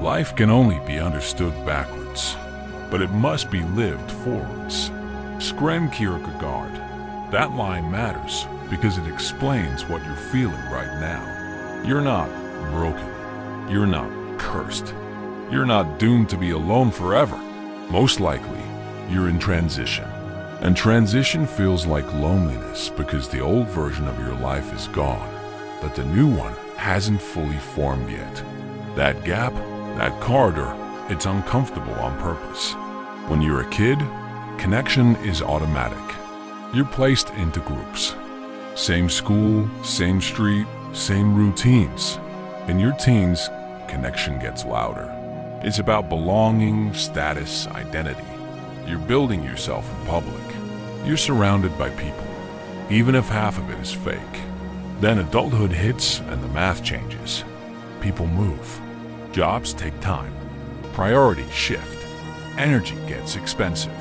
Life can only be understood backwards, but it must be lived forwards. Scren Kierkegaard. That line matters because it explains what you're feeling right now. You're not broken. You're not cursed. You're not doomed to be alone forever. Most likely, you're in transition. And transition feels like loneliness because the old version of your life is gone, but the new one hasn't fully formed yet. That gap, that corridor, it's uncomfortable on purpose. When you're a kid, connection is automatic. You're placed into groups. Same school, same street, same routines. In your teens, connection gets louder. It's about belonging, status, identity. You're building yourself in public. You're surrounded by people, even if half of it is fake. Then adulthood hits and the math changes. People move. Jobs take time. Priorities shift. Energy gets expensive.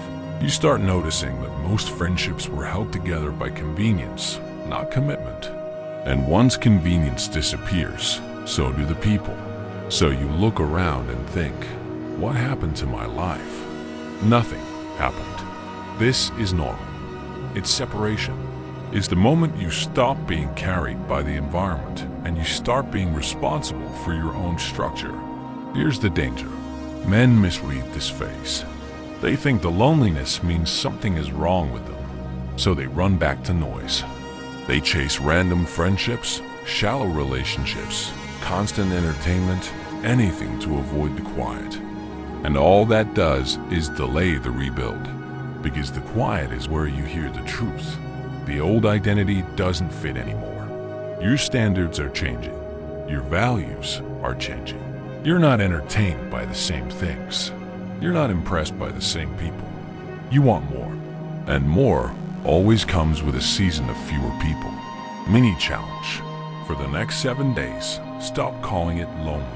You start noticing that most friendships were held together by convenience, not commitment. And once convenience disappears, so do the people. So you look around and think, what happened to my life? Nothing happened. This is normal. It's separation. It's the moment you stop being carried by the environment and you start being responsible for your own structure. Here's the danger. Men misread this phase. They think the loneliness means something is wrong with them, so they run back to noise. They chase random friendships, shallow relationships, constant entertainment, anything to avoid the quiet. And all that does is delay the rebuild, because the quiet is where you hear the truth. The old identity doesn't fit anymore. Your standards are changing. Your values are changing. You're not entertained by the same things. You're not impressed by the same people. You want more. And more always comes with a season of fewer people. Mini challenge. For the next 7 days, stop calling it lonely.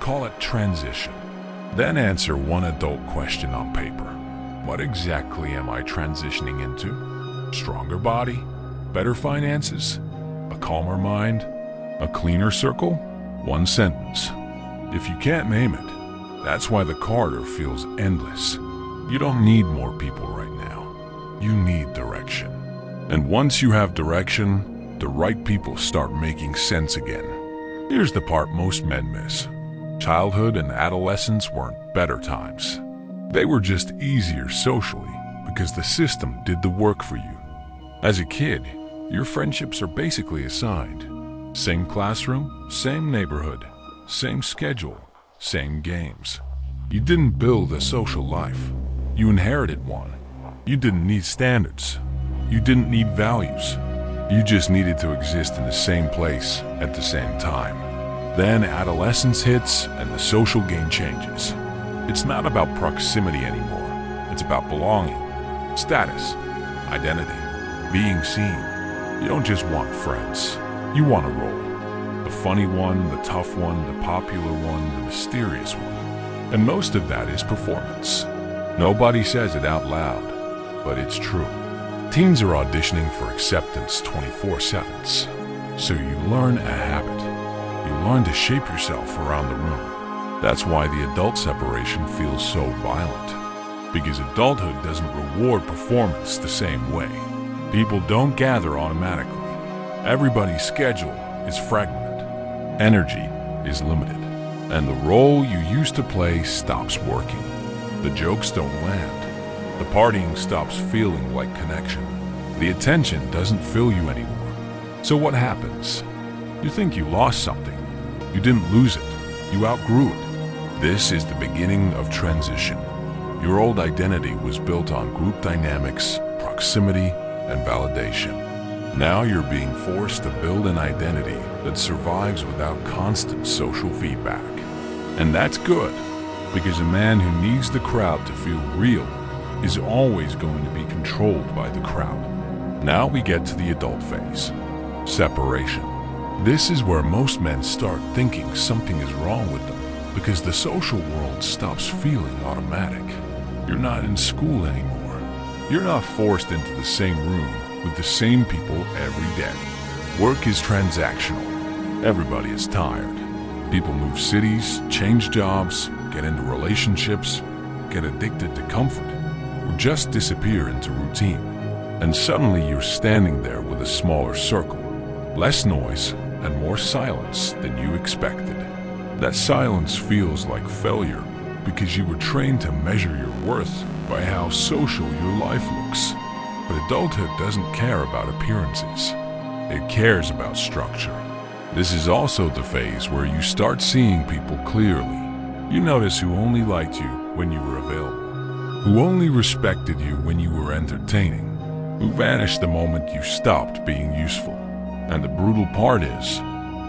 Call it transition. Then answer one adult question on paper. What exactly am I transitioning into? Stronger body? Better finances? A calmer mind? A cleaner circle? One sentence. If you can't name it, that's why the corridor feels endless. You don't need more people right now. You need direction. And once you have direction, the right people start making sense again. Here's the part most men miss. Childhood and adolescence weren't better times. They were just easier socially because the system did the work for you. As a kid, your friendships are basically assigned. Same classroom, same neighborhood, same schedule, same games. You didn't build a social life. You inherited one. You didn't need standards. You didn't need values. You just needed to exist in the same place at the same time. Then adolescence hits and the social game changes. It's not about proximity anymore. It's about belonging, status, identity, being seen. You don't just want friends. You want a role. The funny one, the tough one, the popular one, the mysterious one. And most of that is performance. Nobody says it out loud, but it's true. Teens are auditioning for acceptance 24/7. So you learn a habit. You learn to shape yourself around the room. That's why the adult separation feels so violent. Because adulthood doesn't reward performance the same way. People don't gather automatically. Everybody's schedule is fragmented. Energy is limited. And the role you used to play stops working. The jokes don't land. The partying stops feeling like connection. The attention doesn't fill you anymore. So what happens? You think you lost something. You didn't lose it. You outgrew it. This is the beginning of transition. Your old identity was built on group dynamics, proximity, and validation. Now you're being forced to build an identity that survives without constant social feedback. And that's good, because a man who needs the crowd to feel real is always going to be controlled by the crowd. Now we get to the adult phase. Separation. This is where most men start thinking something is wrong with them, because the social world stops feeling automatic. You're not in school anymore. You're not forced into the same room with the same people every day. Work is transactional. Everybody is tired. People move cities, change jobs, get into relationships, get addicted to comfort, or just disappear into routine. And suddenly you're standing there with a smaller circle, less noise, and more silence than you expected. That silence feels like failure because you were trained to measure your worth by how social your life looks. But adulthood doesn't care about appearances. It cares about structure. This is also the phase where you start seeing people clearly. You notice who only liked you when you were available, who only respected you when you were entertaining, who vanished the moment you stopped being useful. And the brutal part is,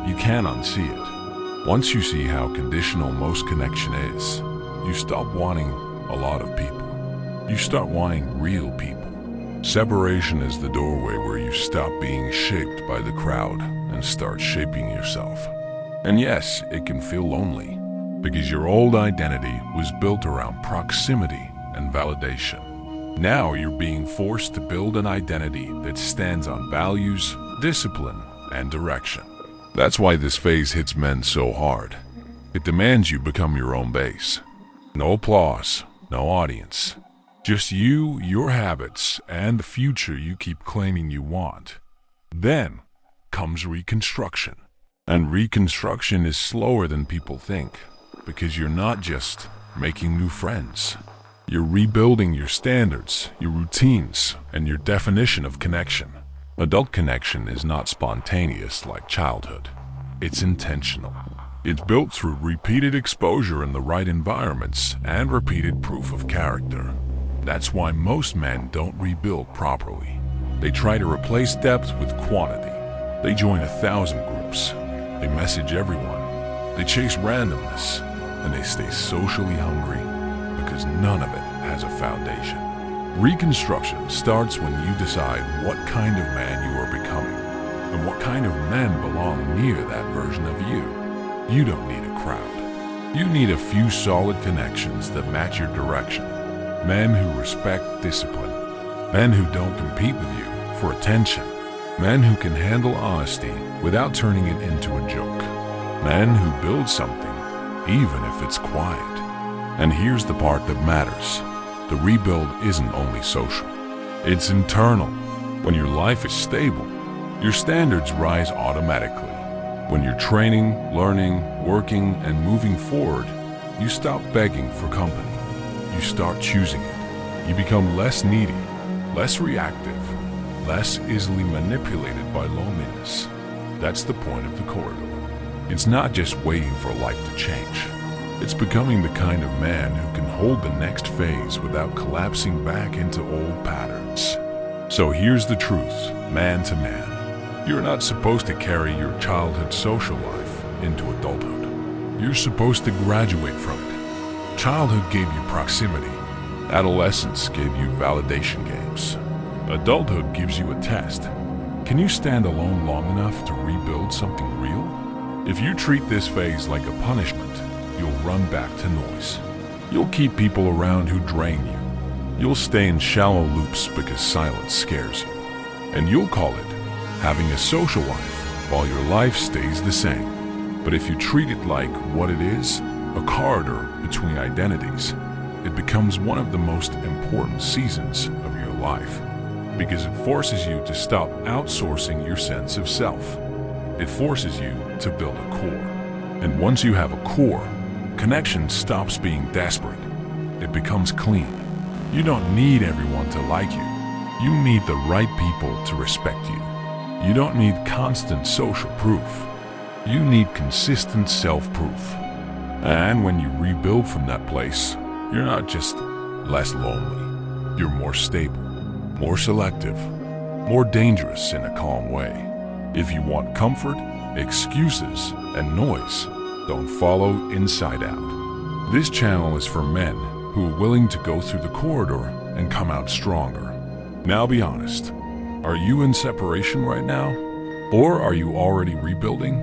you can't unsee it. Once you see how conditional most connection is, you stop wanting a lot of people. You start wanting real people. Separation is the doorway where you stop being shaped by the crowd and start shaping yourself. And yes, it can feel lonely, because your old identity was built around proximity and validation. Now you're being forced to build an identity that stands on values, discipline, and direction. That's why this phase hits men so hard. It demands you become your own base. No applause, no audience. Just you, your habits, and the future you keep claiming you want. Then comes reconstruction. And reconstruction is slower than people think, because you're not just making new friends. You're rebuilding your standards, your routines, and your definition of connection. Adult connection is not spontaneous like childhood. It's intentional. It's built through repeated exposure in the right environments and repeated proof of character. That's why most men don't rebuild properly. They try to replace depth with quantity. They join 1,000 groups. They message everyone. They chase randomness. And they stay socially hungry because none of it has a foundation. Reconstruction starts when you decide what kind of man you are becoming and what kind of men belong near that version of you. You don't need a crowd. You need a few solid connections that match your direction. Men who respect discipline. Men who don't compete with you for attention. Men who can handle honesty without turning it into a joke. Men who build something, even if it's quiet. And here's the part that matters. The rebuild isn't only social. It's internal. When your life is stable, your standards rise automatically. When you're training, learning, working, and moving forward, you stop begging for company. You start choosing it. You become less needy, less reactive, less easily manipulated by loneliness. That's the point of the corridor. It's not just waiting for life to change. It's becoming the kind of man who can hold the next phase without collapsing back into old patterns. So here's the truth, man to man. You're not supposed to carry your childhood social life into adulthood. You're supposed to graduate from it. Childhood gave you proximity. Adolescence gave you validation games. Adulthood gives you a test. Can you stand alone long enough to rebuild something real? If you treat this phase like a punishment, you'll run back to noise. You'll keep people around who drain you. You'll stay in shallow loops because silence scares you. And you'll call it having a social life while your life stays the same. But if you treat it like what it is, a corridor between identities, it becomes one of the most important seasons of your life. Because it forces you to stop outsourcing your sense of self. It forces you to build a core. And once you have a core, connection stops being desperate. It becomes clean. You don't need everyone to like you. You need the right people to respect you. You don't need constant social proof. You need consistent self-proof. And when you rebuild from that place, you're not just less lonely. You're more stable, more selective, more dangerous in a calm way. If you want comfort, excuses, and noise, don't follow Inside Out. This channel is for men who are willing to go through the corridor and come out stronger. Now be honest. Are you in separation right now? Or are you already rebuilding?